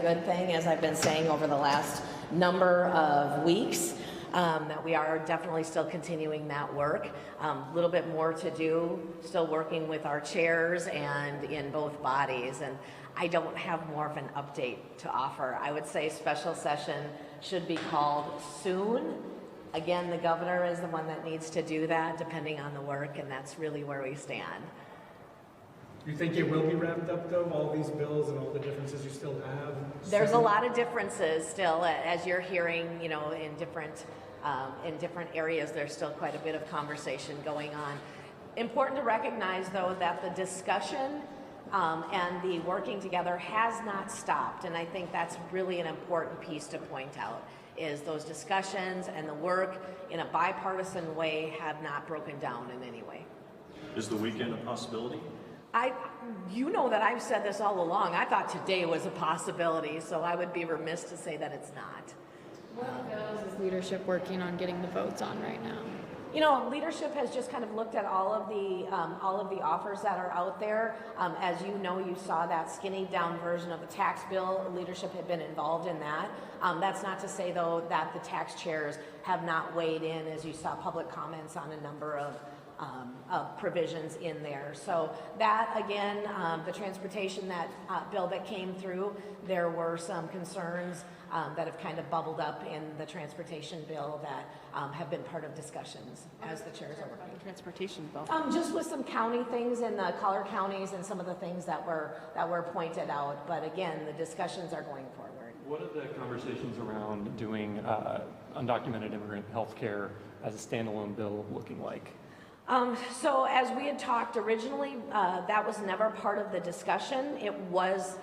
Good thing, as I've been saying over the last number of weeks, that we are definitely still continuing that work. A little bit more to do, still working with our chairs and in both bodies, and I don't have more of an update to offer. I would say special session should be called soon. Again, the governor is the one that needs to do that depending on the work, and that's really where we stand. Do you think it will be wrapped up, though, all these bills and all the differences you still have? There's a lot of differences still, as you're hearing, you know, in different areas. There's still quite a bit of conversation going on. Important to recognize, though, that the discussion and the working together has not stopped, and I think that's really an important piece to point out, is those discussions and the work in a bipartisan way have not broken down in any way. Is the weekend a possibility? You know that I've said this all along. I thought today was a possibility, so I would be remiss to say that it's not. What bills is leadership working on getting the votes on right now? You know, leadership has just kind of looked at all of the offers that are out there. As you know, you saw that skinny down version of the tax bill. Leadership had been involved in that. That's not to say, though, that the tax chairs have not weighed in, as you saw public comments on a number of provisions in there. So that, again, the transportation bill that came through, there were some concerns that have kind of bubbled up in the transportation bill that have been part of discussions as the chairs are working. Transportation bill. Just with some county things in the collar counties and some of the things that were pointed out. But again, the discussions are going forward. What are the conversations around doing undocumented immigrant health care as a standalone bill looking like? So as we had talked originally, that was never part of the discussion. It was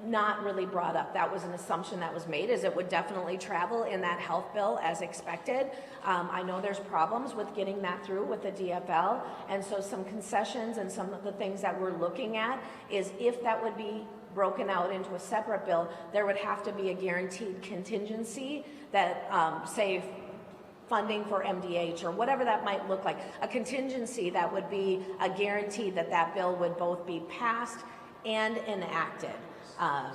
not really brought up. That was an assumption that was made, is it would definitely travel in that health bill as expected. I know there's problems with getting that through with the DFL, and so some concessions and some of the things that we're looking at is if that would be broken out into a separate bill, there would have to be a guaranteed contingency that, say, funding for MDH or whatever that might look like, a contingency that would be a guarantee that that bill would both be passed and enacted.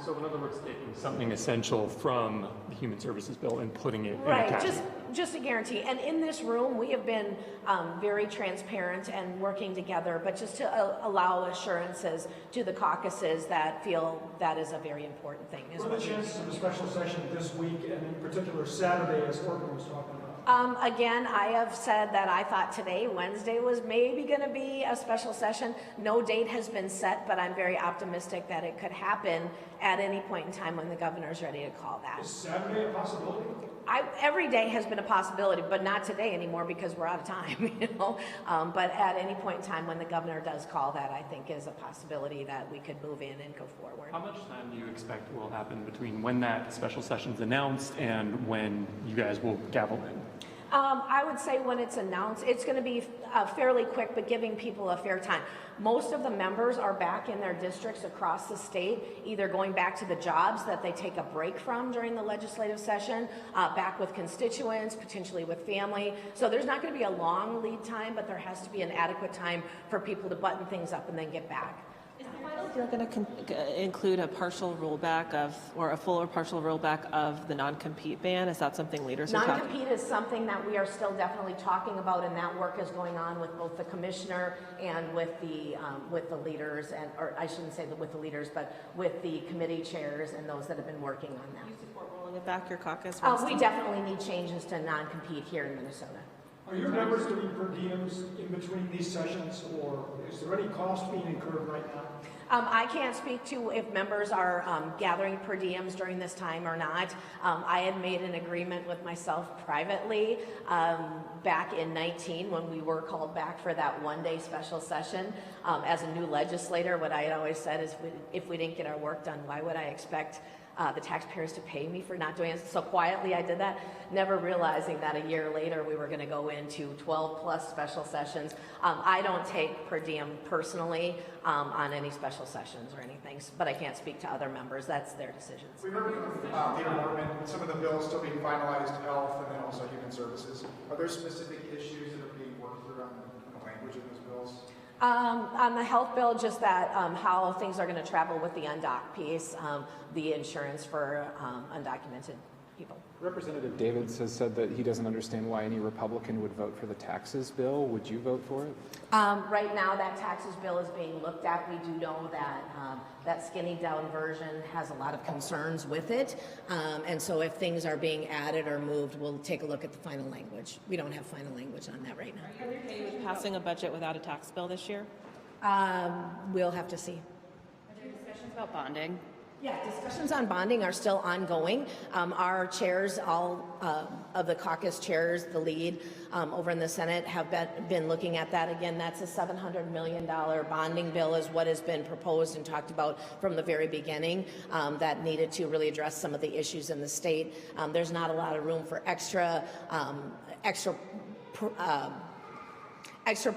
So in other words, taking something essential from the Human Services bill and putting it right, in a category. just a guarantee. And in this room, we have been very transparent and working together, but just to allow assurances to the caucuses that feel that is a very important thing. What are the chances of a special session this week, and in particular Saturday, as Orkin was talking about? Again, I have said that I thought today, Wednesday, was maybe going to be a special session. No date has been set, but I'm very optimistic that it could happen at any point in time when the governor's ready to call that. Is Saturday a possibility? Every day has been a possibility, but not today anymore because we're out of time, you know. But at any point in time when the governor does call that, I think is a possibility that we could move in and go forward. How much time do you expect will happen between when that special session's announced and when you guys will gavel in? I would say when it's announced, it's going to be fairly quick, but giving people a fair time. Most of the members are back in their districts across the state, either going back to the jobs that they take a break from during the legislative session, back with constituents, potentially with family. So there's not going to be a long lead time, but there has to be an adequate time for people to button things up and then get back. Is the final bill going to include a partial rollback of, or a full or partial rollback of the non-compete ban? Is that something leaders are talking? Non-compete is something that we are still definitely talking about, and that work is going on with both the commissioner and with the leaders, and or I shouldn't say that with the leaders, but with the committee chairs and those that have been working on that. Do you support rolling it back, your caucus? We definitely need changes to non-compete here in Minnesota. Are your members doing per diems in between these sessions, or is there any cost being incurred right now? I can't speak to if members are gathering per diems during this time or not. I had made an agreement with myself privately back in 19 when we were called back for that one-day special session. As a new legislator, what I had always said is if we didn't get our work done, why would I expect the taxpayers to pay me for not doing it? So quietly I did that, never realizing that a year later we were going to go into 12 plus special sessions. I don't take per diem personally on any special sessions or anything, but I can't speak to other members. That's their decisions. We heard from Peter Mormon, some of the bills still being finalized, health and then also human services. Are there specific issues that are being worked through on the language of those bills? On the health bill, just that how things are going to travel with the undocked piece, the insurance for undocumented people. Representative Davids has said that he doesn't understand why any Republican would vote for the taxes bill. Would you vote for it? Right now, that taxes bill is being looked at. We do know that that skinny down version has a lot of concerns with it. And so if things are being added or moved, we'll take a look at the final language. We don't have final language on that right now. Are you okay with passing a budget without a tax bill this year? We'll have to see. Are there discussions about bonding? Yeah, discussions on bonding are still ongoing. Our chairs, all of the caucus chairs, the lead over in the Senate have been looking at that. Again, that's a $700 million bonding bill is what has been proposed and talked about from the very beginning that needed to really address some of the issues in the state. There's not a lot of room for extra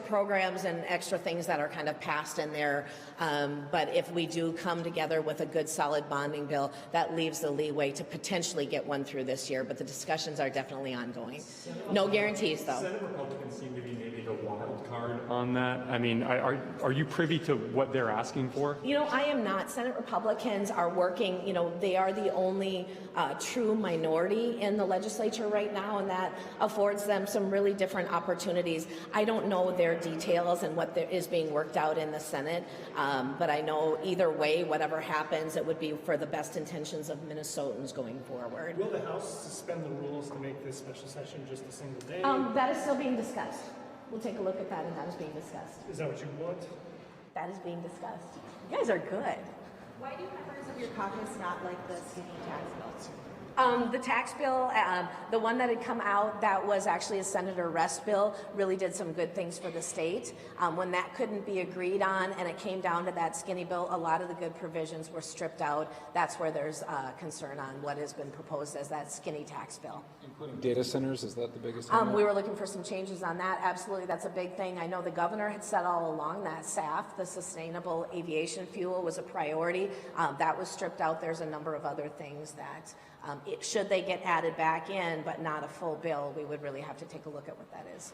programs and extra things that are kind of passed in there. But if we do come together with a good solid bonding bill, that leaves the leeway to potentially get one through this year. But the discussions are definitely ongoing. No guarantees, though. Senate Republicans seem to be maybe the wild card on that. I mean, are you privy to what they're asking for? You know, I am not. Senate Republicans are working, you know, they are the only true minority in the legislature right now, and that affords them some really different opportunities. I don't know their details and what is being worked out in the Senate, but I know either way, whatever happens, it would be for the best intentions of Minnesotans going forward. Will the House suspend the rules to make this special session just a single day? That is still being discussed. We'll take a look at that, and that is being discussed. Is that what you want? That is being discussed. You guys are good. Why do members of your caucus not like the skinny tax bill? The tax bill, the one that had come out, that was actually a Senator Rest bill, really did some good things for the state. When that couldn't be agreed on and it came down to that skinny bill, a lot of the good provisions were stripped out. That's where there's concern on what has been proposed as that skinny tax bill. Including data centers, is that the biggest? We were looking for some changes on that. Absolutely, that's a big thing. I know the governor had said all along that SAF, the Sustainable Aviation Fuel, was a priority. That was stripped out. There's a number of other things that, should they get added back in, but not a full bill, we would really have to take a look at what that is.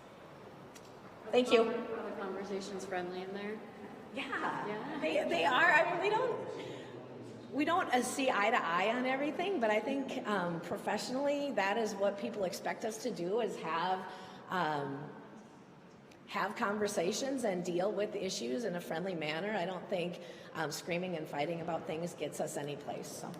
Thank you. Are the conversations friendly in there? Yeah, they are. I mean, we don't see eye to eye on everything, but I think professionally, that is what people expect us to do: is have conversations and deal with issues in a friendly manner. I don't think screaming and fighting about things gets us any place. So.